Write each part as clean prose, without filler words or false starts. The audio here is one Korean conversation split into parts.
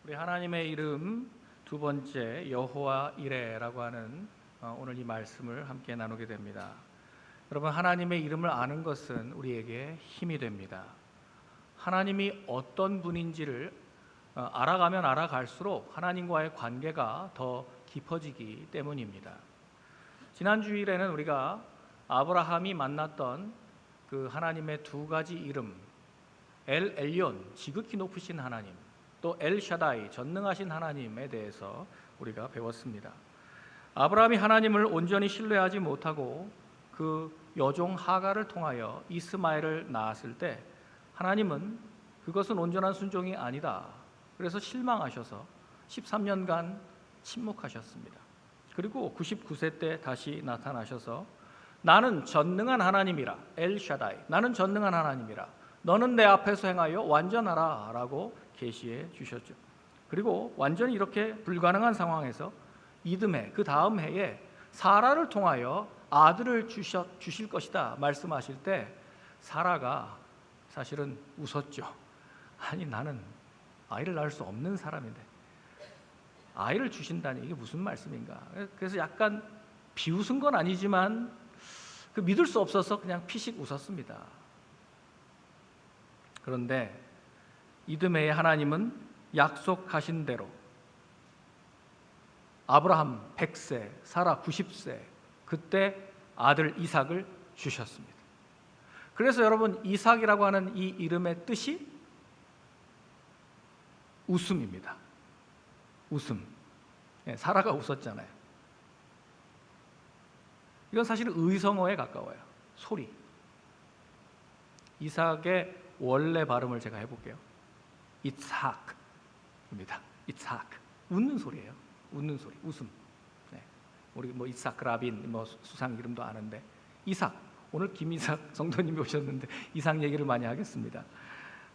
우리 하나님의 이름 두 번째 여호와 이레라고 하는 오늘 이 말씀을 함께 나누게 됩니다. 여러분, 하나님의 이름을 아는 것은 우리에게 힘이 됩니다. 하나님이 어떤 분인지를 알아가면 알아갈수록 하나님과의 관계가 더 깊어지기 때문입니다. 지난 주일에는 우리가 아브라함이 만났던 그 하나님의 두 가지 이름, 엘 엘yon, 지극히 높으신 하나님, 또 엘 샤다이, 전능하신 하나님에 대해서 우리가 배웠습니다. 아브라함이 하나님을 온전히 신뢰하지 못하고 그 여종 하갈을 통하여 이스마엘을 낳았을 때 하나님은 그것은 온전한 순종이 아니다. 그래서 실망하셔서 13년간 침묵하셨습니다. 그리고 99세 때 다시 나타나셔서 나는 전능한 하나님이라, 엘 샤다이, 나는 전능한 하나님이라, 너는 내 앞에서 행하여 완전하라 라고 계시해 주셨죠. 그리고 완전히 이렇게 불가능한 상황에서 이듬해, 그 다음 해에 사라를 통하여 아들을 주실 것이다 말씀하실 때 사라가 사실은 웃었죠. 아니, 나는 아이를 낳을 수 없는 사람인데 아이를 주신다니 이게 무슨 말씀인가. 그래서 약간 비웃은 건 아니지만 그 믿을 수 없어서 그냥 피식 웃었습니다. 그런데 이듬해에 하나님은 약속하신 대로 아브라함 100세, 사라 90세, 그때 아들 이삭을 주셨습니다. 그래서 여러분, 이삭이라고 하는 이 이름의 뜻이 웃음입니다. 웃음. 사라가 웃었잖아요. 이건 사실은 의성어에 가까워요. 소리. 이삭의 원래 발음을 제가 해볼게요. 이삭입니다. 이삭. 웃는 소리예요. 웃는 소리, 웃음. 우리 뭐 이삭 라빈 뭐 수상 이름도 아는데 이삭. 오늘 김이삭 성도님이 오셨는데 이삭 얘기를 많이 하겠습니다.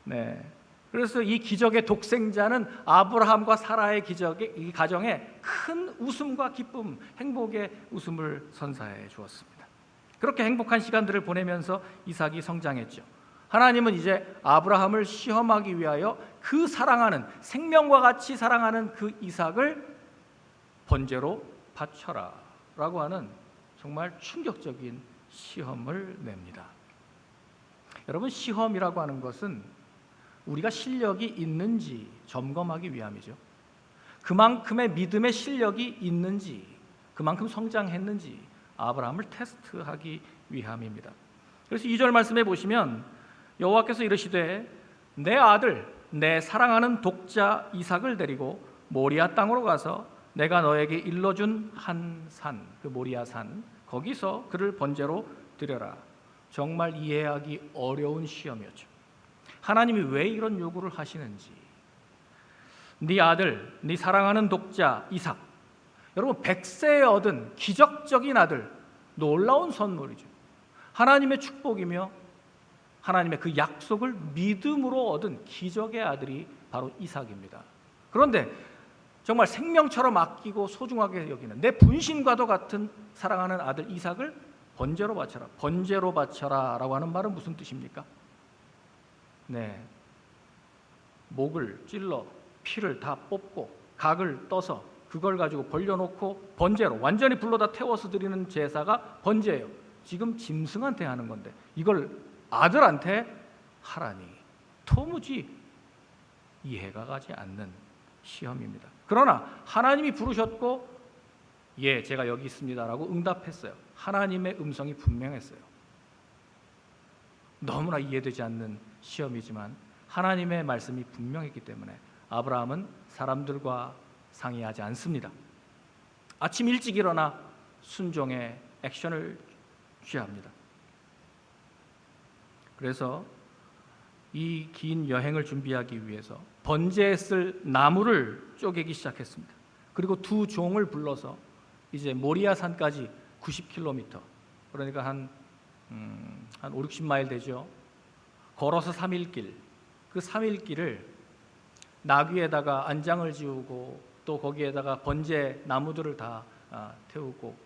네. 그래서 이 기적의 독생자는 아브라함과 사라의 기적의 이 가정에 큰 웃음과 기쁨, 행복의 웃음을 선사해 주었습니다. 그렇게 행복한 시간들을 보내면서 이삭이 성장했죠. 하나님은 이제 아브라함을 시험하기 위하여 그 사랑하는, 생명과 같이 사랑하는 그 이삭을 번제로 바쳐라 라고 하는 정말 충격적인 시험을 냅니다. 여러분, 시험이라고 하는 것은 우리가 실력이 있는지 점검하기 위함이죠. 그만큼의 믿음의 실력이 있는지, 그만큼 성장했는지 아브라함을 테스트하기 위함입니다. 그래서 2절 말씀에 보시면 여호와께서 이르시되 내 아들, 내 사랑하는 독자 이삭을 데리고 모리아 땅으로 가서 내가 너에게 일러준 한 산, 그 모리아 산, 거기서 그를 번제로 드려라. 정말 이해하기 어려운 시험이었죠. 하나님이 왜 이런 요구를 하시는지. 네 아들, 네 사랑하는 독자 이삭, 여러분 100세에 얻은 기적적인 아들, 놀라운 선물이죠. 하나님의 축복이며 하나님의 그 약속을 믿음으로 얻은 기적의 아들이 바로 이삭입니다. 그런데 정말 생명처럼 아끼고 소중하게 여기는 내 분신과도 같은 사랑하는 아들 이삭을 번제로 바쳐라. 번제로 바쳐라 라고 하는 말은 무슨 뜻입니까? 네, 목을 찔러 피를 다 뽑고 각을 떠서 그걸 가지고 벌려놓고 번제로 완전히 불러다 태워서 드리는 제사가 번제예요. 지금 짐승한테 하는 건데 이걸 아들한테 하라니 도무지 이해가 가지 않는 시험입니다. 그러나 하나님이 부르셨고 예, 제가 여기 있습니다라고 응답했어요. 하나님의 음성이 분명했어요. 너무나 이해되지 않는 시험이지만 하나님의 말씀이 분명했기 때문에 아브라함은 사람들과 상의하지 않습니다. 아침 일찍 일어나 순종의 액션을 취합니다. 그래서 이 긴 여행을 준비하기 위해서 번제에 쓸 나무를 쪼개기 시작했습니다. 그리고 두 종을 불러서 이제 모리아 산까지 90km, 그러니까 한 5, 60마일 되죠. 걸어서 3일 길, 그 3일 길을 나귀에다가 안장을 지우고 또 거기에다가 번제 나무들을 다 태우고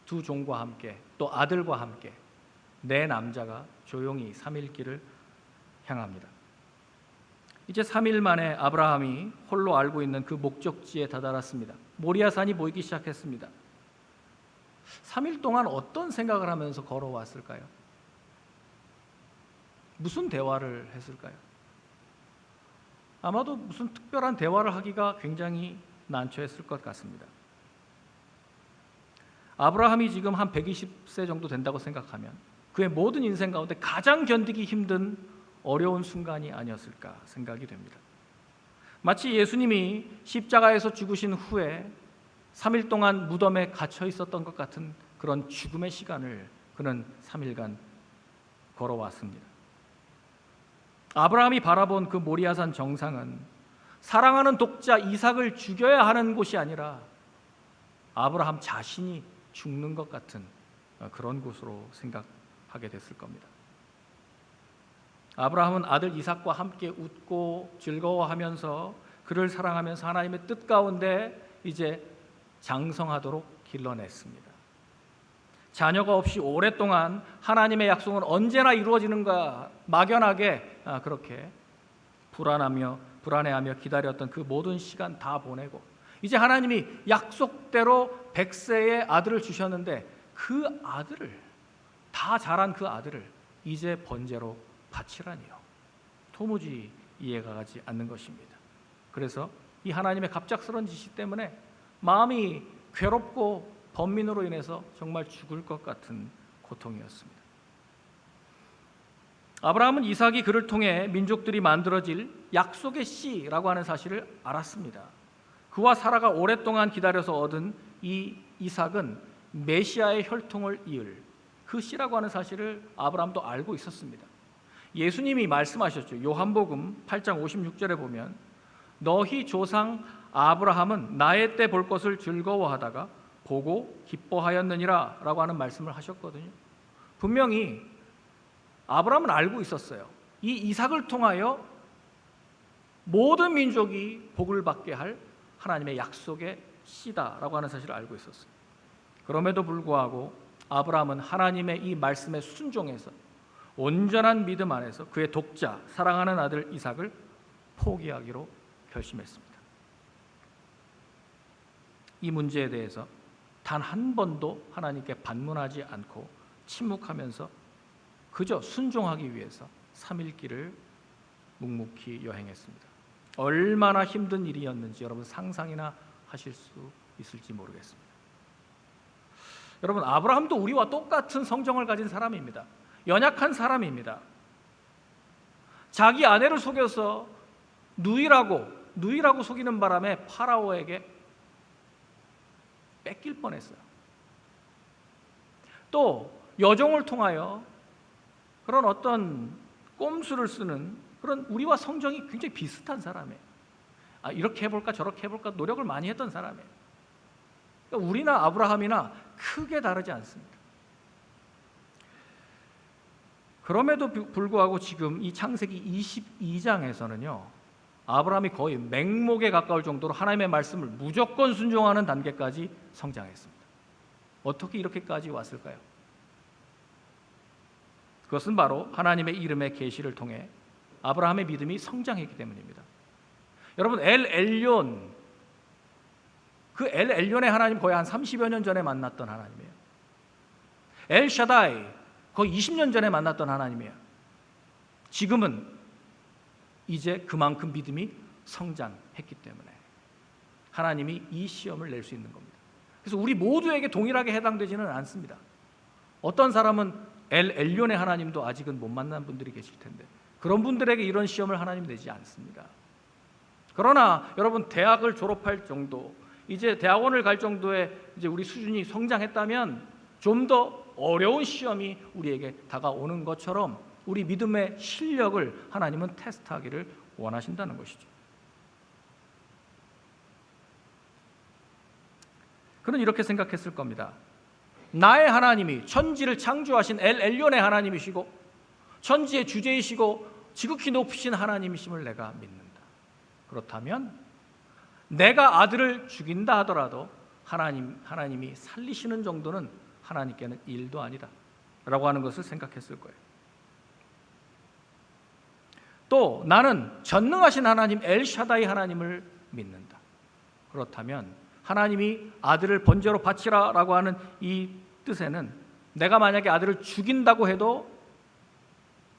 두 종과 함께 또 아들과 함께 네 남자가 조용히 3일 길을 향합니다. 이제 3일 만에 아브라함이 홀로 알고 있는 그 목적지에 다다랐습니다. 모리아산이 보이기 시작했습니다. 3일 동안 어떤 생각을 하면서 걸어왔을까요? 무슨 대화를 했을까요? 아마도 무슨 특별한 대화를 하기가 굉장히 난처했을 것 같습니다. 아브라함이 지금 한 120세 정도 된다고 생각하면 그의 모든 인생 가운데 가장 견디기 힘든 어려운 순간이 아니었을까 생각이 됩니다. 마치 예수님이 십자가에서 죽으신 후에 3일 동안 무덤에 갇혀 있었던 것 같은 그런 죽음의 시간을 그는 3일간 걸어왔습니다. 아브라함이 바라본 그 모리아산 정상은 사랑하는 독자 이삭을 죽여야 하는 곳이 아니라 아브라함 자신이 죽는 것 같은 그런 곳으로 생각하게 됐을 겁니다. 아브라함은 아들 이삭과 함께 웃고 즐거워하면서 그를 사랑하면서 하나님의 뜻 가운데 이제 장성하도록 길러냈습니다. 자녀가 없이 오랫동안 하나님의 약속은 언제나 이루어지는가 막연하게 그렇게 불안해하며 기다렸던 그 모든 시간 다 보내고 이제 하나님이 약속대로 100세의 아들을 주셨는데 그 아들을 다 자란 그 아들을 이제 번제로 바치라니요. 도무지 이해가 가지 않는 것입니다. 그래서 이 하나님의 갑작스러운 지시 때문에 마음이 괴롭고 번민으로 인해서 정말 죽을 것 같은 고통이었습니다. 아브라함은 이삭이 그를 통해 민족들이 만들어질 약속의 씨라고 하는 사실을 알았습니다. 그와 사라가 오랫동안 기다려서 얻은 이 이삭은 메시아의 혈통을 이을 그 씨라고 하는 사실을 아브라함도 알고 있었습니다. 예수님이 말씀하셨죠. 요한복음 8장 56절에 보면 너희 조상 아브라함은 나의 때 볼 것을 즐거워하다가 보고 기뻐하였느니라 라고 하는 말씀을 하셨거든요. 분명히 아브라함은 알고 있었어요. 이 이삭을 통하여 모든 민족이 복을 받게 할 하나님의 약속의 씨다라고 하는 사실을 알고 있었어요. 그럼에도 불구하고 아브라함은 하나님의 이 말씀에 순종해서 온전한 믿음 안에서 그의 독자 사랑하는 아들 이삭을 포기하기로 결심했습니다. 이 문제에 대해서 단 한 번도 하나님께 반문하지 않고 침묵하면서 그저 순종하기 위해서 3일 길을 묵묵히 여행했습니다. 얼마나 힘든 일이었는지 여러분 상상이나 하실 수 있을지 모르겠습니다. 여러분 아브라함도 우리와 똑같은 성정을 가진 사람입니다. 연약한 사람입니다. 자기 아내를 속여서 누이라고 속이는 바람에 파라오에게 뺏길 뻔했어요. 또 여종을 통하여 그런 어떤 꼼수를 쓰는 그런 우리와 성정이 굉장히 비슷한 사람이에요. 이렇게 해볼까 저렇게 해볼까 노력을 많이 했던 사람이에요. 그러니까 우리나 아브라함이나 크게 다르지 않습니다. 그럼에도 불구하고 지금 이 창세기 22장에서는요 아브라함이 거의 맹목에 가까울 정도로 하나님의 말씀을 무조건 순종하는 단계까지 성장했습니다. 어떻게 이렇게까지 왔을까요? 그것은 바로 하나님의 이름의 계시를 통해 아브라함의 믿음이 성장했기 때문입니다. 여러분 엘 엘yon 그 엘 엘론의 하나님 거의 한 30여 년 전에 만났던 하나님이에요. 엘 샤다이 거의 20년 전에 만났던 하나님이에요. 지금은 이제 그만큼 믿음이 성장했기 때문에 하나님이 이 시험을 낼 수 있는 겁니다. 그래서 우리 모두에게 동일하게 해당되지는 않습니다. 어떤 사람은 엘 엘론의 하나님도 아직은 못 만난 분들이 계실 텐데 그런 분들에게 이런 시험을 하나님 내지 않습니다. 그러나 여러분 대학을 졸업할 정도 이제 대학원을 갈 정도의 이제 우리 수준이 성장했다면 좀 더 어려운 시험이 우리에게 다가오는 것처럼 우리 믿음의 실력을 하나님은 테스트하기를 원하신다는 것이죠. 그는 이렇게 생각했을 겁니다. 나의 하나님이 천지를 창조하신 엘 엘론의 하나님이시고 천지의 주제이시고 지극히 높으신 하나님이심을 내가 믿는다. 그렇다면 내가 아들을 죽인다 하더라도 하나님이 살리시는 정도는 하나님께는 일도 아니다 라고 하는 것을 생각했을 거예요. 또 나는 전능하신 하나님 엘샤다이 하나님을 믿는다. 그렇다면 하나님이 아들을 번제로 바치라라고 하는 이 뜻에는 내가 만약에 아들을 죽인다고 해도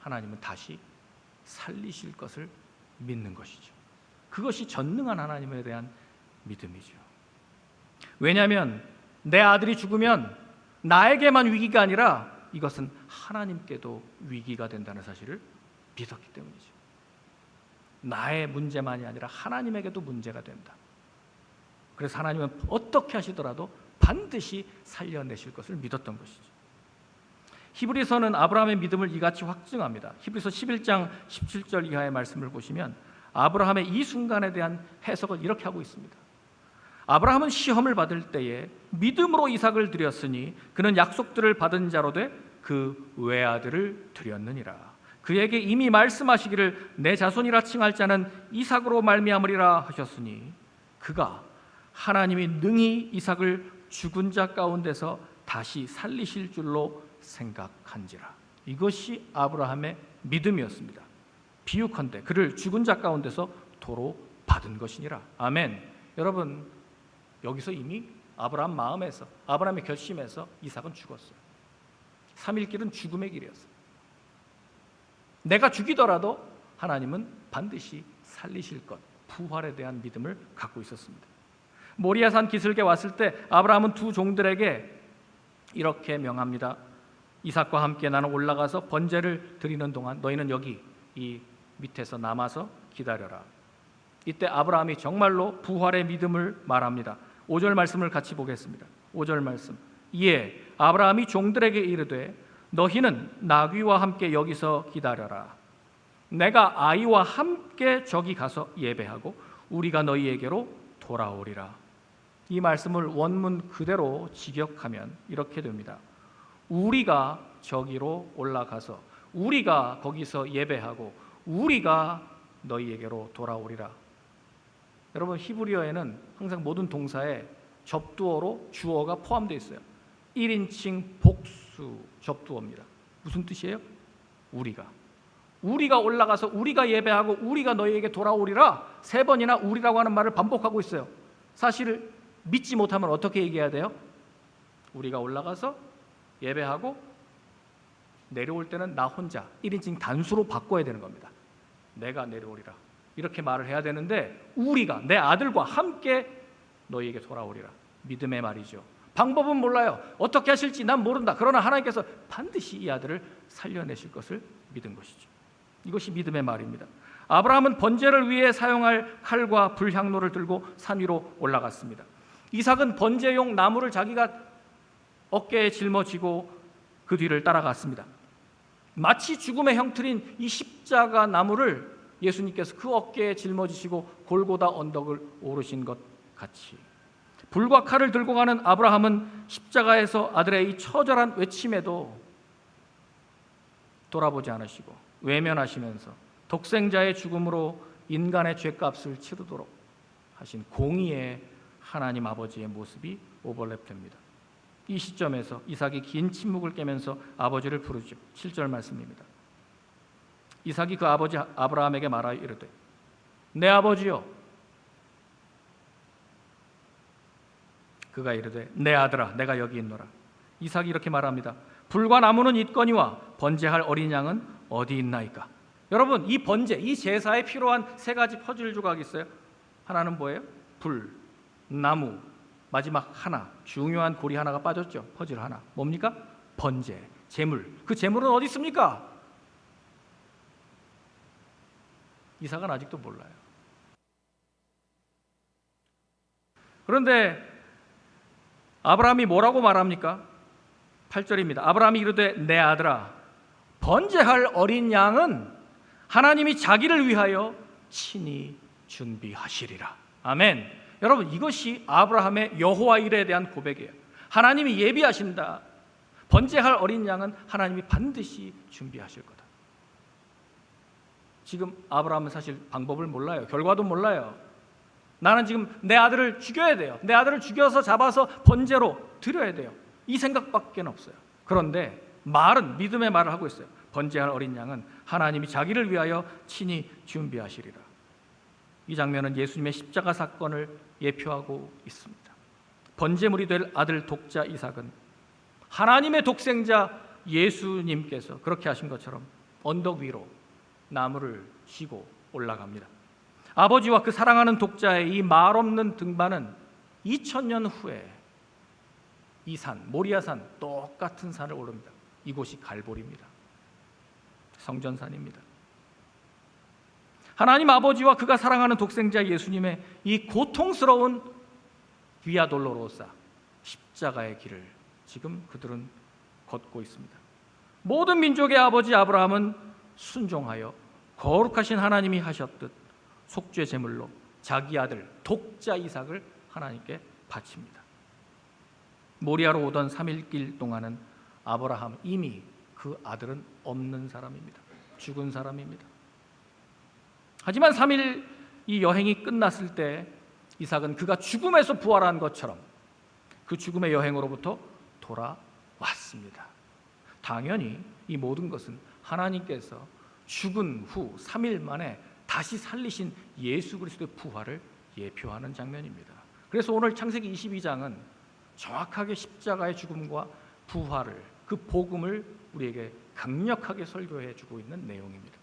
하나님은 다시 살리실 것을 믿는 것이죠. 그것이 전능한 하나님에 대한 믿음이죠. 왜냐하면 내 아들이 죽으면 나에게만 위기가 아니라 이것은 하나님께도 위기가 된다는 사실을 믿었기 때문이죠. 나의 문제만이 아니라 하나님에게도 문제가 된다. 그래서 하나님은 어떻게 하시더라도 반드시 살려내실 것을 믿었던 것이죠. 히브리서는 아브라함의 믿음을 이같이 확증합니다. 히브리서 11장 17절 이하의 말씀을 보시면 아브라함의 이 순간에 대한 해석을 이렇게 하고 있습니다. 아브라함은 시험을 받을 때에 믿음으로 이삭을 드렸으니 그는 약속들을 받은 자로 돼 그 외아들을 드렸느니라. 그에게 이미 말씀하시기를 내 자손이라 칭할 자는 이삭으로 말미암으리라 하셨으니 그가 하나님이 능히 이삭을 죽은 자 가운데서 다시 살리실 줄로 생각한지라. 이것이 아브라함의 믿음이었습니다. 비유컨대 그를 죽은 자 가운데서 도로 받은 것이니라. 아멘. 여러분, 여기서 이미 아브라함 마음에서, 아브라함의 결심에서 이삭은 죽었어요. 3일 길은 죽음의 길이었어요. 내가 죽이더라도 하나님은 반드시 살리실 것, 부활에 대한 믿음을 갖고 있었습니다. 모리아산 기슭에 왔을 때 아브라함은 두 종들에게 이렇게 명합니다. 이삭과 함께 나는 올라가서 번제를 드리는 동안 너희는 여기 이 밑에서 남아서 기다려라. 이때 아브라함이 정말로 부활의 믿음을 말합니다. 5절 말씀을 같이 보겠습니다. 5절 말씀. 이에 아브라함이 종들에게 이르되 너희는 나귀와 함께 여기서 기다려라. 내가 아이와 함께 저기 가서 예배하고 우리가 너희에게로 돌아오리라. 이 말씀을 원문 그대로 직역하면 이렇게 됩니다. 우리가 저기로 올라가서 우리가 거기서 예배하고 우리가 너희에게로 돌아오리라. 여러분, 히브리어에는 항상 모든 동사에 접두어로 주어가 포함되어 있어요. 1인칭 복수 접두어입니다. 무슨 뜻이에요? 우리가 올라가서 우리가 예배하고 우리가 너희에게 돌아오리라. 3번이나 우리라고 하는 말을 반복하고 있어요. 사실 믿지 못하면 어떻게 얘기해야 돼요? 우리가 올라가서 예배하고 내려올 때는 나 혼자 1인칭 단수로 바꿔야 되는 겁니다. 내가 내려오리라 이렇게 말을 해야 되는데 우리가 내 아들과 함께 너희에게 돌아오리라. 믿음의 말이죠. 방법은 몰라요. 어떻게 하실지 난 모른다. 그러나 하나님께서 반드시 이 아들을 살려내실 것을 믿은 것이죠. 이것이 믿음의 말입니다. 아브라함은 번제를 위해 사용할 칼과 불향로를 들고 산 위로 올라갔습니다. 이삭은 번제용 나무를 자기가 어깨에 짊어지고 그 뒤를 따라갔습니다. 마치 죽음의 형틀인 이 십자가 나무를 예수님께서 그 어깨에 짊어지시고 골고다 언덕을 오르신 것 같이 불과 칼을 들고 가는 아브라함은 십자가에서 아들의 이 처절한 외침에도 돌아보지 않으시고 외면하시면서 독생자의 죽음으로 인간의 죄값을 치르도록 하신 공의의 하나님 아버지의 모습이 오버랩됩니다. 이 시점에서 이삭이 긴 침묵을 깨면서 아버지를 부르죠. 7절 말씀입니다. 이삭이 그 아버지 아브라함에게 말하여 이르되 내 아버지여. 그가 이르되 내 아들아 내가 여기 있노라. 이삭이 이렇게 말합니다. 불과 나무는 있거니와 번제할 어린 양은 어디 있나이까. 여러분, 이 번제, 이 제사에 필요한 3가지 퍼즐 조각이 있어요. 하나는 뭐예요? 불, 나무, 마지막 하나, 중요한 고리 하나가 빠졌죠. 퍼즐 하나. 뭡니까? 번제, 제물. 그 제물은 어디 있습니까? 이삭은 아직도 몰라요. 그런데 아브라함이 뭐라고 말합니까? 8절입니다. 아브라함이 이르되 내 아들아 번제할 어린 양은 하나님이 자기를 위하여 친히 준비하시리라. 아멘. 여러분, 이것이 아브라함의 여호와 일에 대한 고백이에요. 하나님이 예비하신다. 번제할 어린 양은 하나님이 반드시 준비하실 거다. 지금 아브라함은 사실 방법을 몰라요. 결과도 몰라요. 나는 지금 내 아들을 죽여야 돼요. 내 아들을 죽여서 잡아서 번제로 드려야 돼요. 이 생각밖에 없어요. 그런데 말은 믿음의 말을 하고 있어요. 번제할 어린 양은 하나님이 자기를 위하여 친히 준비하시리라. 이 장면은 예수님의 십자가 사건을 예표하고 있습니다. 번제물이 될 아들 독자 이삭은 하나님의 독생자 예수님께서 그렇게 하신 것처럼 언덕 위로 나무를 지고 올라갑니다. 아버지와 그 사랑하는 독자의 이 말없는 등반은 2000년 후에 이 산, 모리아산, 똑같은 산을 오릅니다. 이곳이 갈보리입니다. 성전산입니다. 하나님 아버지와 그가 사랑하는 독생자 예수님의 이 고통스러운 비아 돌로로사, 십자가의 길을 지금 그들은 걷고 있습니다. 모든 민족의 아버지 아브라함은 순종하여 거룩하신 하나님이 하셨듯 속죄 제물로 자기 아들 독자 이삭을 하나님께 바칩니다. 모리아로 오던 3일 동안은 아브라함 이미 그 아들은 없는 사람입니다. 죽은 사람입니다. 하지만 3일 이 여행이 끝났을 때 이삭은 그가 죽음에서 부활한 것처럼 그 죽음의 여행으로부터 돌아왔습니다. 당연히 이 모든 것은 하나님께서 죽은 후 3일 만에 다시 살리신 예수 그리스도의 부활을 예표하는 장면입니다. 그래서 오늘 창세기 22장은 정확하게 십자가의 죽음과 부활을, 그 복음을 우리에게 강력하게 설교해 주고 있는 내용입니다.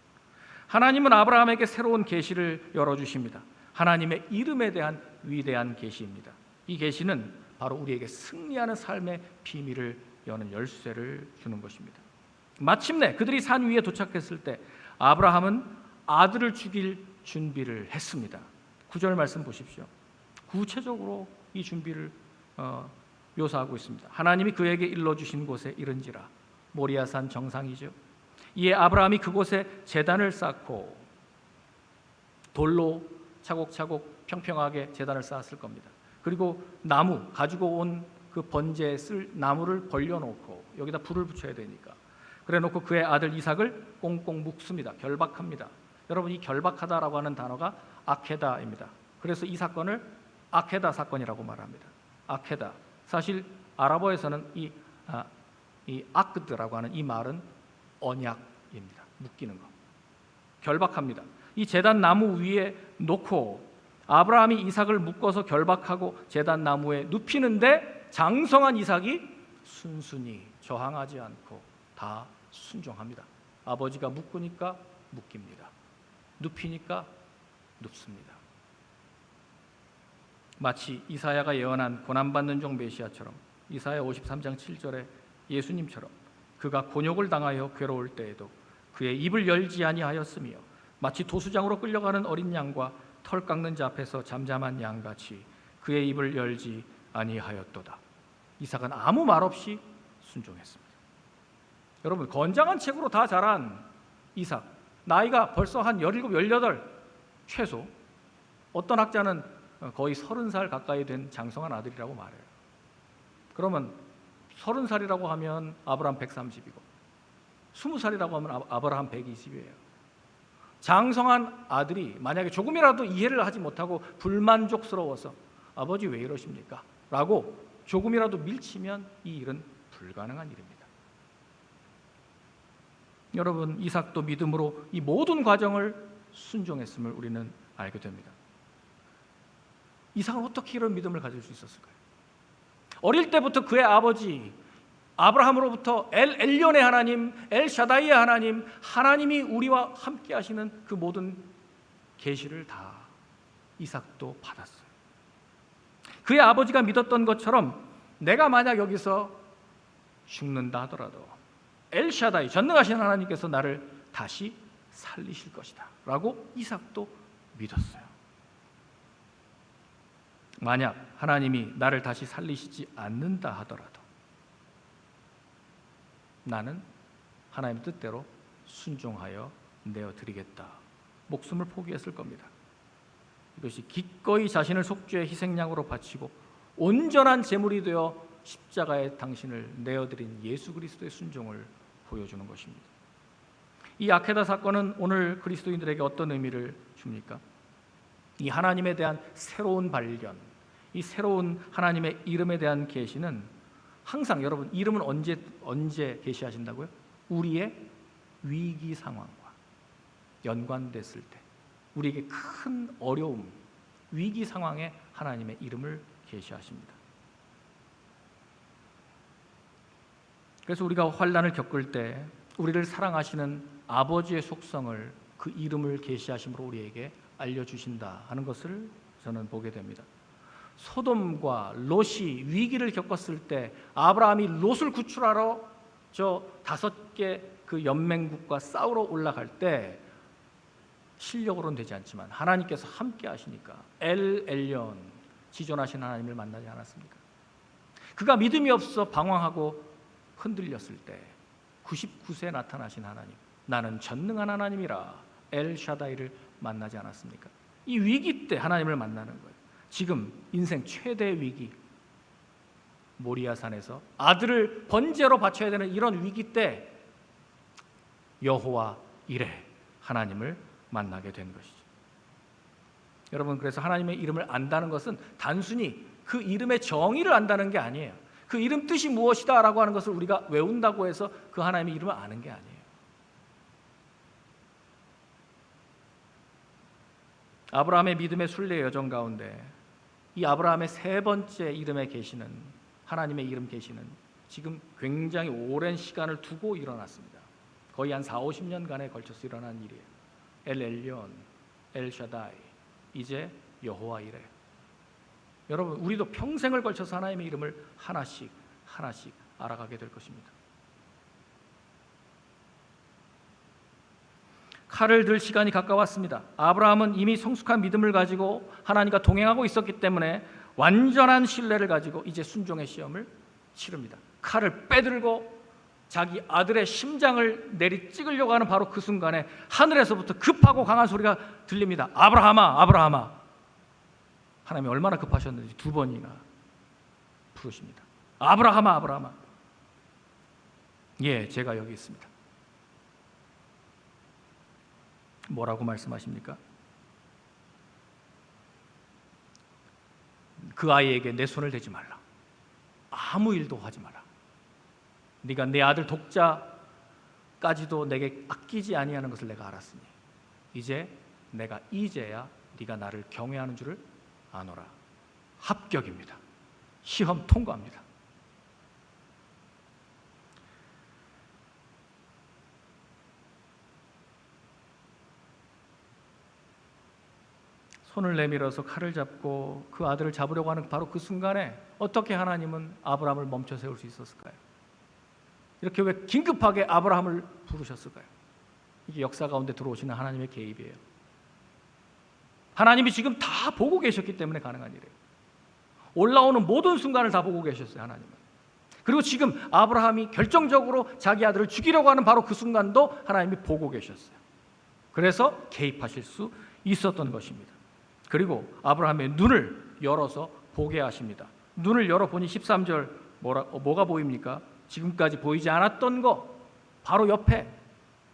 하나님은 아브라함에게 새로운 계시를 열어주십니다. 하나님의 이름에 대한 위대한 계시입니다. 이 계시는 바로 우리에게 승리하는 삶의 비밀을 여는 열쇠를 주는 것입니다. 마침내 그들이 산 위에 도착했을 때 아브라함은 아들을 죽일 준비를 했습니다. 9절 말씀 보십시오. 구체적으로 이 준비를 묘사하고 있습니다. 하나님이 그에게 일러주신 곳에 이른지라. 모리아산 정상이죠. 이에 아브라함이 그곳에 제단을 쌓고 돌로 차곡차곡 평평하게 제단을 쌓았을 겁니다. 그리고 나무 가지고 온 그 번제에 쓸 나무를 벌려놓고 여기다 불을 붙여야 되니까 그래놓고 그의 아들 이삭을 꽁꽁 묶습니다. 결박합니다. 여러분, 이 결박하다라고 하는 단어가 아케다입니다. 그래서 이 사건을 아케다 사건이라고 말합니다. 아케다, 사실 아랍어에서는 이 아크드라고 하는 이 말은 언약입니다. 묶이는 거. 결박합니다. 이 제단 나무 위에 놓고 아브라함이 이삭을 묶어서 결박하고 제단 나무에 눕히는데 장성한 이삭이 순순히 저항하지 않고 다 순종합니다. 아버지가 묶으니까 묶입니다. 눕히니까 눕습니다. 마치 이사야가 예언한 고난받는 종 메시아처럼 이사야 53장 7절에 예수님처럼 그가 곤욕을 당하여 괴로울 때에도 그의 입을 열지 아니하였으며 마치 도수장으로 끌려가는 어린 양과 털 깎는 자 앞에서 잠잠한 양같이 그의 입을 열지 아니하였도다. 이삭은 아무 말 없이 순종했습니다. 여러분, 건장한 책으로 다 자란 이삭, 나이가 벌써 한 17, 18 최소, 어떤 학자는 거의 30살 가까이 된 장성한 아들이라고 말해요. 그러면 30살이라고 하면 아브라함 130이고 20살이라고 하면 아브라함 120이에요. 장성한 아들이 만약에 조금이라도 이해를 하지 못하고 불만족스러워서 아버지 왜 이러십니까? 라고 조금이라도 밀치면 이 일은 불가능한 일입니다. 여러분, 이삭도 믿음으로 이 모든 과정을 순종했음을 우리는 알게 됩니다. 이삭은 어떻게 이런 믿음을 가질 수 있었을까요? 어릴 때부터 그의 아버지 아브라함으로부터 엘ион의 하나님, 엘샤다이의 하나님, 하나님이 우리와 함께 하시는 그 모든 계시를 다 이삭도 받았어요. 그의 아버지가 믿었던 것처럼 내가 만약 여기서 죽는다 하더라도 엘샤다이, 전능하신 하나님께서 나를 다시 살리실 것이다 라고 이삭도 믿었어요. 만약 하나님이 나를 다시 살리시지 않는다 하더라도 나는 하나님의 뜻대로 순종하여 내어드리겠다. 목숨을 포기했을 겁니다. 이것이 기꺼이 자신을 속죄의 희생양으로 바치고 온전한 제물이 되어 십자가에 당신을 내어드린 예수 그리스도의 순종을 보여주는 것입니다. 이 아케다 사건은 오늘 그리스도인들에게 어떤 의미를 줍니까? 이 하나님에 대한 새로운 발견, 이 새로운 하나님의 이름에 대한 계시는 항상, 여러분, 이름은 언제 계시하신다고요? 우리의 위기 상황과 연관됐을 때 우리에게 큰 어려움, 위기 상황에 하나님의 이름을 계시하십니다. 그래서 우리가 환난을 겪을 때 우리를 사랑하시는 아버지의 속성을, 그 이름을 계시하심으로 우리에게 알려주신다 하는 것을 저는 보게 됩니다. 소돔과 롯이 위기를 겪었을 때 아브라함이 롯을 구출하러 저 5개 그 연맹국과 싸우러 올라갈 때 실력으로는 되지 않지만 하나님께서 함께 하시니까 엘 엘yon, 지존하신 하나님을 만나지 않았습니까? 그가 믿음이 없어 방황하고 흔들렸을 때 99세 나타나신 하나님, 나는 전능한 하나님이라 엘 샤다이를 만나지 않았습니까? 이 위기 때 하나님을 만나는 거예요. 지금 인생 최대 위기, 모리아산에서 아들을 번제로 바쳐야 되는 이런 위기 때 여호와 이레, 하나님을 만나게 된 것이죠. 여러분, 그래서 하나님의 이름을 안다는 것은 단순히 그 이름의 정의를 안다는 게 아니에요. 그 이름 뜻이 무엇이다 라고 하는 것을 우리가 외운다고 해서 그 하나님의 이름을 아는 게 아니에요. 아브라함의 믿음의 순례 여정 가운데 이 아브라함의 세 번째 이름에 계시는, 하나님의 이름 계시는, 지금 굉장히 오랜 시간을 두고 일어났습니다. 거의 한 40-50년간에 걸쳐서 일어난 일이에요. 엘 엘yon, 엘 샤다이, 이제 여호와 이레. 여러분, 우리도 평생을 걸쳐서 하나님의 이름을 하나씩 하나씩 알아가게 될 것입니다. 칼을 들 시간이 가까웠습니다. 아브라함은 이미 성숙한 믿음을 가지고 하나님과 동행하고 있었기 때문에 완전한 신뢰를 가지고 이제 순종의 시험을 치릅니다. 칼을 빼들고 자기 아들의 심장을 내리 찍으려고 하는 바로 그 순간에 하늘에서부터 급하고 강한 소리가 들립니다. 아브라함아, 아브라함아. 하나님이 얼마나 급하셨는지 2번이나 부르십니다. 아브라함아, 아브라함아. 예, 제가 여기 있습니다. 뭐라고 말씀하십니까? 그 아이에게 내 손을 대지 말라. 아무 일도 하지 마라. 네가 내 아들 독자까지도 내게 아끼지 아니하는 것을 내가 알았으니 이제 내가 이제야 네가 나를 경외하는 줄을 아노라. 합격입니다. 시험 통과합니다. 손을 내밀어서 칼을 잡고 그 아들을 잡으려고 하는 바로 그 순간에 어떻게 하나님은 아브라함을 멈춰 세울 수 있었을까요? 이렇게 왜 긴급하게 아브라함을 부르셨을까요? 이게 역사 가운데 들어오시는 하나님의 개입이에요. 하나님이 지금 다 보고 계셨기 때문에 가능한 일이에요. 올라오는 모든 순간을 다 보고 계셨어요, 하나님은. 그리고 지금 아브라함이 결정적으로 자기 아들을 죽이려고 하는 바로 그 순간도 하나님이 보고 계셨어요. 그래서 개입하실 수 있었던 것입니다. 그리고 아브라함의 눈을 열어서 보게 하십니다. 눈을 열어보니 13절 뭐가 보입니까? 지금까지 보이지 않았던 거 바로 옆에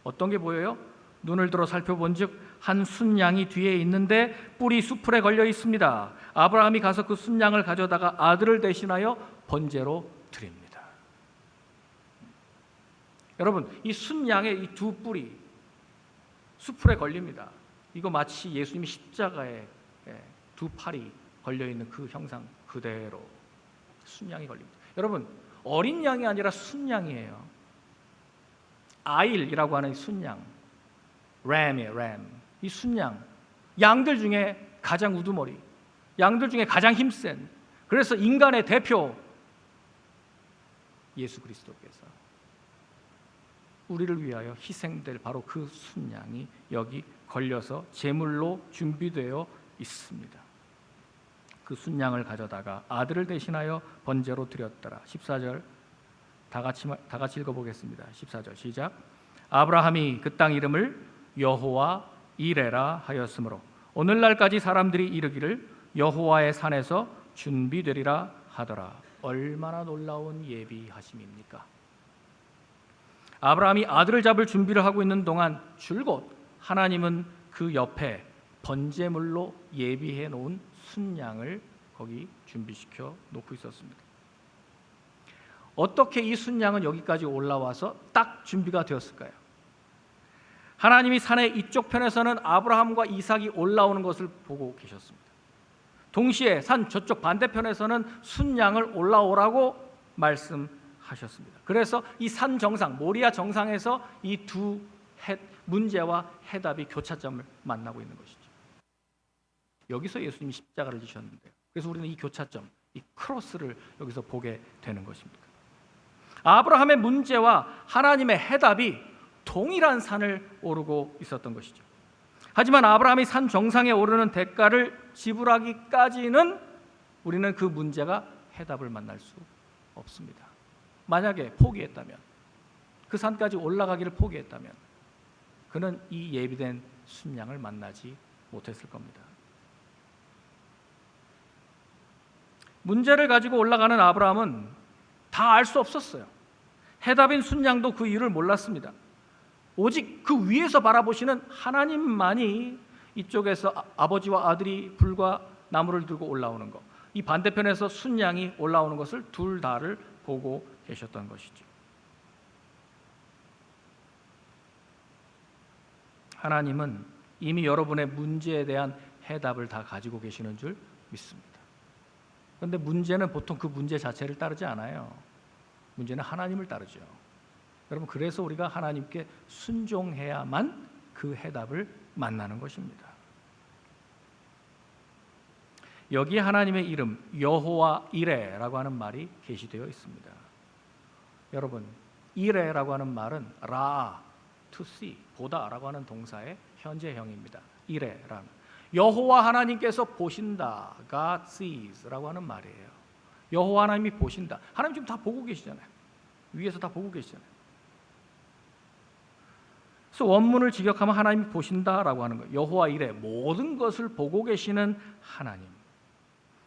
어떤 게 보여요? 눈을 들어 살펴본즉 한 순양이 뒤에 있는데 뿔이 수풀에 걸려 있습니다. 아브라함이 가서 그 순양을 가져다가 아들을 대신하여 번제로 드립니다. 여러분, 이 순양의 이 두 뿔이 수풀에 걸립니다. 이거 마치 예수님이 십자가에 두 팔이 걸려있는 그 형상 그대로 순양이 걸립니다. 여러분, 어린 양이 아니라 순양이에요. 아일이라고 하는 순양, 램이에요, 램. 이 순양, 양들 중에 가장 우두머리, 양들 중에 가장 힘센, 그래서 인간의 대표 예수 그리스도께서 우리를 위하여 희생될 바로 그 순양이 여기 걸려서 제물로 준비되어 있습니다. 그 순양을 가져다가 아들을 대신하여 번제로 드렸더라. 14절 다 같이 읽어보겠습니다. 14절 시작. 아브라함이 그 땅 이름을 여호와 이레라 하였으므로 오늘날까지 사람들이 이르기를 여호와의 산에서 준비되리라 하더라. 얼마나 놀라운 예비하심입니까? 아브라함이 아들을 잡을 준비를 하고 있는 동안 줄곧 하나님은 그 옆에 번제물로 예비해 놓은 순양을 거기 준비시켜 놓고 있었습니다. 어떻게 이 순양은 여기까지 올라와서 딱 준비가 되었을까요? 하나님이 산의 이쪽 편에서는 아브라함과 이삭이 올라오는 것을 보고 계셨습니다. 동시에 산 저쪽 반대편에서는 순양을 올라오라고 말씀하셨습니다. 그래서 이 산 정상, 모리아 정상에서 이 두 문제와 해답이 교차점을 만나고 있는 것이죠. 여기서 예수님이 십자가를 지셨는데요. 그래서 우리는 이 교차점, 이 크로스를 여기서 보게 되는 것입니다. 아브라함의 문제와 하나님의 해답이 동일한 산을 오르고 있었던 것이죠. 하지만 아브라함이 산 정상에 오르는 대가를 지불하기까지는 우리는 그 문제가 해답을 만날 수 없습니다. 만약에 포기했다면, 그 산까지 올라가기를 포기했다면 그는 이 예비된 순양을 만나지 못했을 겁니다. 문제를 가지고 올라가는 아브라함은 다 알 수 없었어요. 해답인 순양도 그 이유를 몰랐습니다. 오직 그 위에서 바라보시는 하나님만이 이쪽에서 아버지와 아들이 불과 나무를 들고 올라오는 것, 이 반대편에서 순양이 올라오는 것을 둘 다를 보고 계셨던 것이죠. 하나님은 이미 여러분의 문제에 대한 해답을 다 가지고 계시는 줄 믿습니다. 그런데 문제는 보통 그 문제 자체를 따르지 않아요. 문제는 하나님을 따르죠. 여러분, 그래서 우리가 하나님께 순종해야만 그 해답을 만나는 것입니다. 여기 하나님의 이름 여호와 이레라고 하는 말이 게시되어 있습니다. 여러분, 이레라고 하는 말은 라, to see, 보다라고 하는 동사의 현재형입니다. 이레라는 여호와 하나님께서 보신다, God sees라고 하는 말이에요. 여호와 하나님이 보신다. 하나님 지금 다 보고 계시잖아요. 위에서 다 보고 계시잖아요. 그래서 원문을 직역하면 하나님이 보신다라고 하는 거예요. 여호와 이레, 모든 것을 보고 계시는 하나님.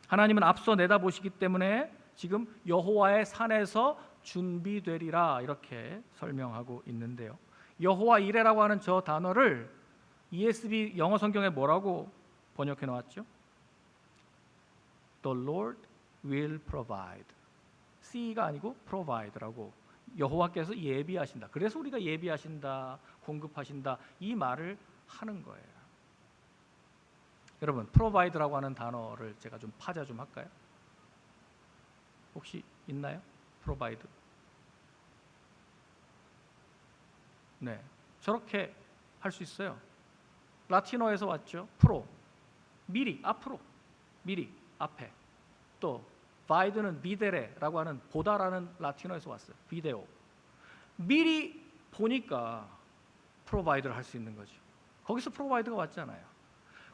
하나님은 앞서 내다보시기 때문에 지금 여호와의 산에서 준비되리라 이렇게 설명하고 있는데요. 여호와 이레라고 하는 저 단어를 ESV 영어 성경에 뭐라고 번역해 놓았죠? The Lord will provide. C가 아니고 provide라고, 여호와께서 예비하신다. 그래서 우리가 예비하신다, 공급하신다 이 말을 하는 거예요. 여러분, provide라고 하는 단어를 제가 좀 파자 좀 할까요? 혹시 있나요? provide. 네, 저렇게 할 수 있어요. 라틴어에서 왔죠. 프로, 미리, 앞으로, 미리, 앞에. 또 바이드는 비데레라고 하는 보다라는 라틴어에서 왔어요. 비데오. 미리 보니까 프로바이드를 할 수 있는 거죠. 거기서 프로바이드가 왔잖아요.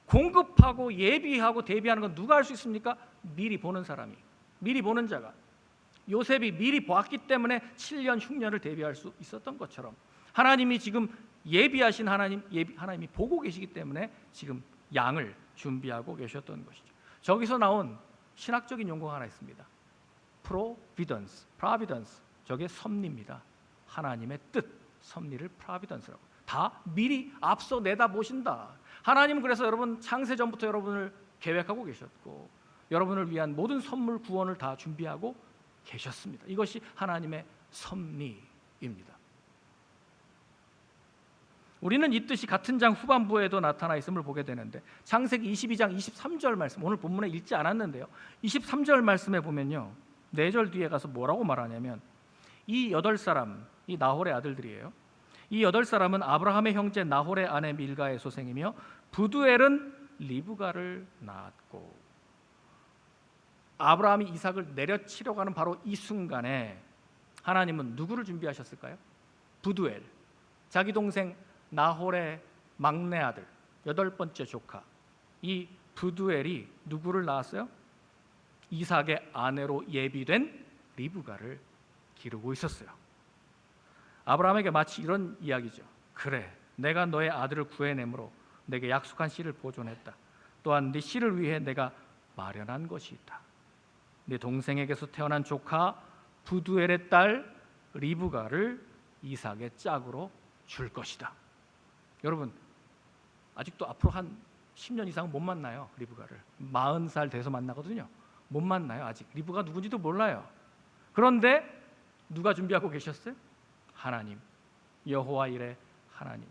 공급하고 예비하고 대비하는 건 누가 할 수 있습니까? 미리 보는 사람이, 미리 보는 자가. 요셉이 미리 보았기 때문에 7년 흉년을 대비할 수 있었던 것처럼 하나님이 지금 예비하신 하나님이 보고 계시기 때문에 지금 양을 준비하고 계셨던 것이죠. 저기서 나온 신학적인 용어가 하나 있습니다. providence. 저게 섭리입니다. 하나님의 뜻, 섭리를 providence라고. 다 미리 앞서 내다보신다. 하나님은 그래서 여러분 창세 전부터 여러분을 계획하고 계셨고 여러분을 위한 모든 선물 구원을 다 준비하고 계셨습니다. 이것이 하나님의 섭리입니다. 우리는 이 뜻이 같은 장 후반부에도 나타나 있음을 보게 되는데 창세기 22장 23절 말씀, 오늘 본문에 읽지 않았는데요. 23절 말씀에 보면요. 4절 뒤에 가서 뭐라고 말하냐면 이 8사람, 이 나홀의 아들들이에요. 이 8사람은 아브라함의 형제 나홀의 아내 밀가의 소생이며 부두엘은 리브가를 낳았고, 아브라함이 이삭을 내려치려고 하는 바로 이 순간에 하나님은 누구를 준비하셨을까요? 부두엘, 자기 동생 나홀의 막내 아들, 8번째 조카, 이 부두엘이 누구를 낳았어요? 이삭의 아내로 예비된 리브가를 기르고 있었어요. 아브라함에게 마치 이런 이야기죠. 그래, 내가 너의 아들을 구해내므로 내게 약속한 씨를 보존했다. 또한 네 씨를 위해 내가 마련한 것이 있다. 네 동생에게서 태어난 조카 부두엘의 딸 리브가를 이삭의 짝으로 줄 것이다. 여러분, 아직도 앞으로 한 10년 이상 못 만나요. 리브가를 40살 돼서 만나거든요. 못 만나요. 아직 리브가 누군지도 몰라요. 그런데 누가 준비하고 계셨어요? 하나님, 여호와 이레 하나님.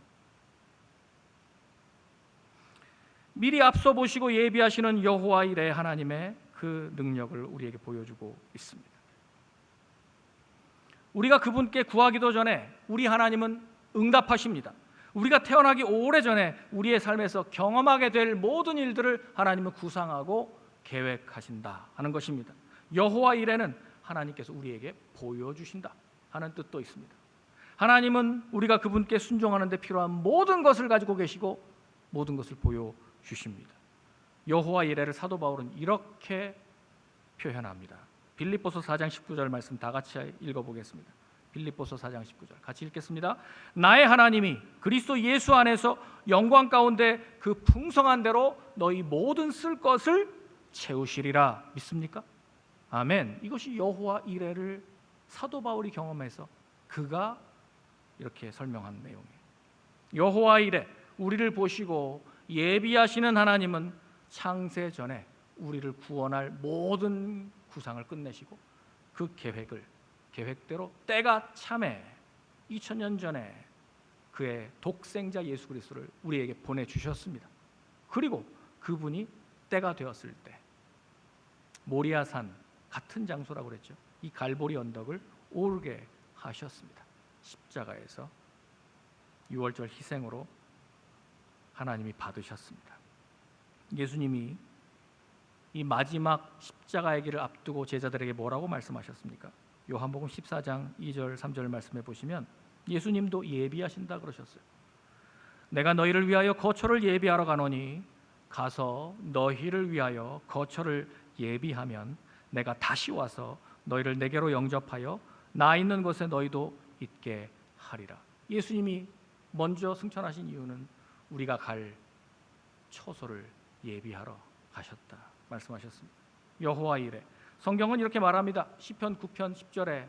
미리 앞서 보시고 예비하시는 여호와 이레 하나님의 그 능력을 우리에게 보여주고 있습니다. 우리가 그분께 구하기도 전에 우리 하나님은 응답하십니다. 우리가 태어나기 오래전에 우리의 삶에서 경험하게 될 모든 일들을 하나님은 구상하고 계획하신다 하는 것입니다. 여호와 이레는 하나님께서 우리에게 보여주신다 하는 뜻도 있습니다. 하나님은 우리가 그분께 순종하는 데 필요한 모든 것을 가지고 계시고 모든 것을 보여주십니다. 여호와 이레를 사도 바울은 이렇게 표현합니다. 빌립보서 4장 19절 말씀 다 같이 읽어보겠습니다. 빌립보서 4장 19절 같이 읽겠습니다. 나의 하나님이 그리스도 예수 안에서 영광 가운데 그 풍성한 대로 너희 모든 쓸 것을 채우시리라. 믿습니까? 아멘. 이것이 여호와 이레를 사도 바울이 경험해서 그가 이렇게 설명한 내용이에요. 여호와 이레, 우리를 보시고 예비하시는 하나님은 창세 전에 우리를 구원할 모든 구상을 끝내시고 그 계획대로 때가 참에 2000년 전에 그의 독생자 예수 그리스도를 우리에게 보내주셨습니다. 그리고 그분이 때가 되었을 때 모리아산 같은 장소라고 그랬죠. 이 갈보리 언덕을 오르게 하셨습니다. 십자가에서 유월절 희생으로 하나님이 받으셨습니다. 예수님이 이 마지막 십자가의 길을 앞두고 제자들에게 뭐라고 말씀하셨습니까? 요한복음 14장 2절 3절 말씀해 보시면 예수님도 예비하신다 그러셨어요. 내가 너희를 위하여 거처를 예비하러 가노니 가서 너희를 위하여 거처를 예비하면 내가 다시 와서 너희를 내게로 영접하여 나 있는 곳에 너희도 있게 하리라. 예수님이 먼저 승천하신 이유는 우리가 갈 처소를 예비하러 가셨다 말씀하셨습니다. 여호와 이레, 성경은 이렇게 말합니다. 시편 9편 10절에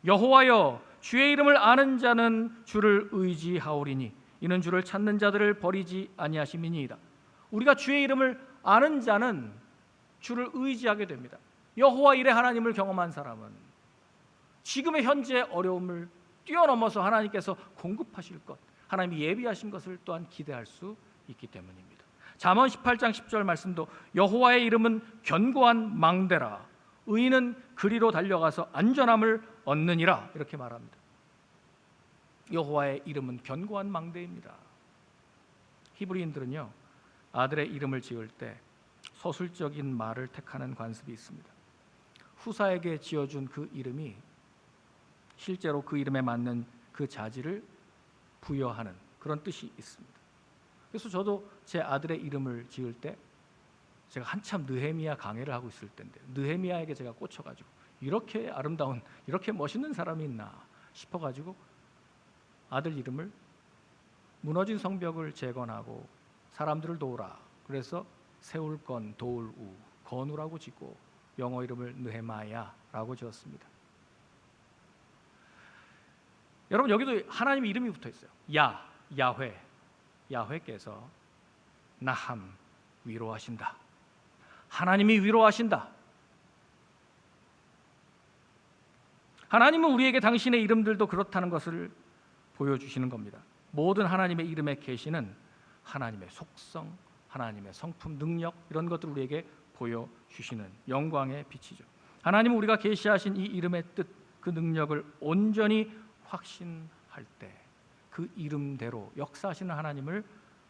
여호와여 주의 이름을 아는 자는 주를 의지하오리니 이는 주를 찾는 자들을 버리지 아니하심이니이다. 우리가 주의 이름을 아는 자는 주를 의지하게 됩니다. 여호와 이레 하나님을 경험한 사람은 지금의 현재 어려움을 뛰어넘어서 하나님께서 공급하실 것, 하나님이 예비하신 것을 또한 기대할 수 있기 때문입니다. 잠언 18장 10절 말씀도 여호와의 이름은 견고한 망대라 의인은 그리로 달려가서 안전함을 얻느니라 이렇게 말합니다. 여호와의 이름은 견고한 망대입니다. 히브리인들은요 아들의 이름을 지을 때 서술적인 말을 택하는 관습이 있습니다. 후사에게 지어준 그 이름이 실제로 그 이름에 맞는 그 자질을 부여하는 그런 뜻이 있습니다. 그래서 저도 제 아들의 이름을 지을 때 제가 한참 느헤미야 강해를 하고 있을 때인데 느헤미야에게 제가 꽂혀가지고 이렇게 아름다운 이렇게 멋있는 사람이 있나 싶어가지고 아들 이름을 무너진 성벽을 재건하고 사람들을 도우라 그래서 세울 건 도울 우 건우라고 짓고 영어 이름을 느헤마야라고 지었습니다. 여러분 여기도 하나님의 이름이 붙어 있어요. 야훼께서 나함 위로하신다. 하나님이 위로하신다. 하나님은 우리에게 당신의 이름들도 그렇다는 것을 보여주시는 겁니다. 모든 하나님의 이름에 계시는 하나님의 속성, 하나님의 성품, 능력 이런 것들을 우리에게 보여주시는 영광의 빛이죠. 하나님은 우리가 계시하신 이 이름의 뜻, 그 능력을 온전히 확신할 때 그 이름대로 역사하시는 하나님을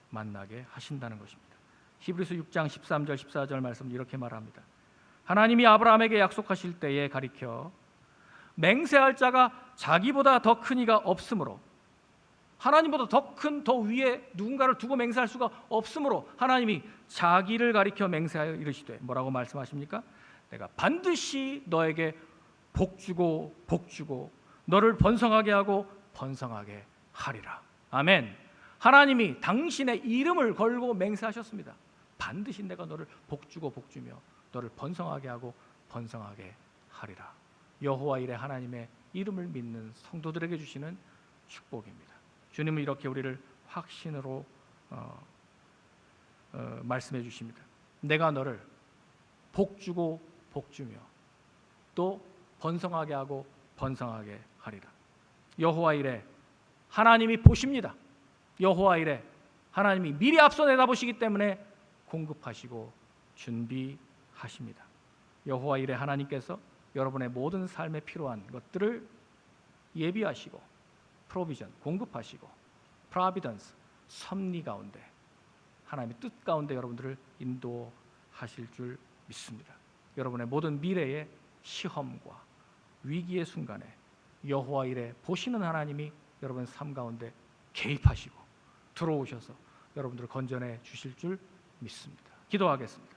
만나게 하신다는 것입니다. 히브리서 6장 13절 14절 말씀 이렇게 말합니다. 하나님이 아브라함에게 약속하실 때에 가리켜 맹세할 자가 자기보다 더 큰 이가 없으므로 하나님보다 더 큰 더 위에 누군가를 두고 맹세할 수가 없으므로 하나님이 자기를 가리켜 맹세하여 이르시되 뭐라고 말씀하십니까? 내가 반드시 너에게 복주고 너를 번성하게 하고 번성하게 하리라. 아멘. 하나님이 당신의 이름을 걸고 맹세하셨습니다. 반드시 내가 너를 복주고 복주며 너를 번성하게 하고 번성하게 하리라. 여호와 이레 하나님의 이름을 믿는 성도들에게 주시는 축복입니다. 주님은 이렇게 우리를 확신으로 말씀해 주십니다. 내가 너를 복주고 복주며 또 번성하게 하고 번성하게 하리라. 여호와 이레 하나님이 보십니다. 여호와 이레 하나님이 미리 앞서 내다보시기 때문에 공급하시고 준비하십니다. 여호와 이레 하나님께서 여러분의 모든 삶에 필요한 것들을 예비하시고 프로비전 공급하시고 프로비던스 섭리 가운데 하나님의 뜻 가운데 여러분들을 인도하실 줄 믿습니다. 여러분의 모든 미래의 시험과 위기의 순간에 여호와 이레 보시는 하나님이 여러분의 삶 가운데 개입하시고 들어오셔서 여러분들을 건져내 주실 줄 믿습니다. 기도하겠습니다.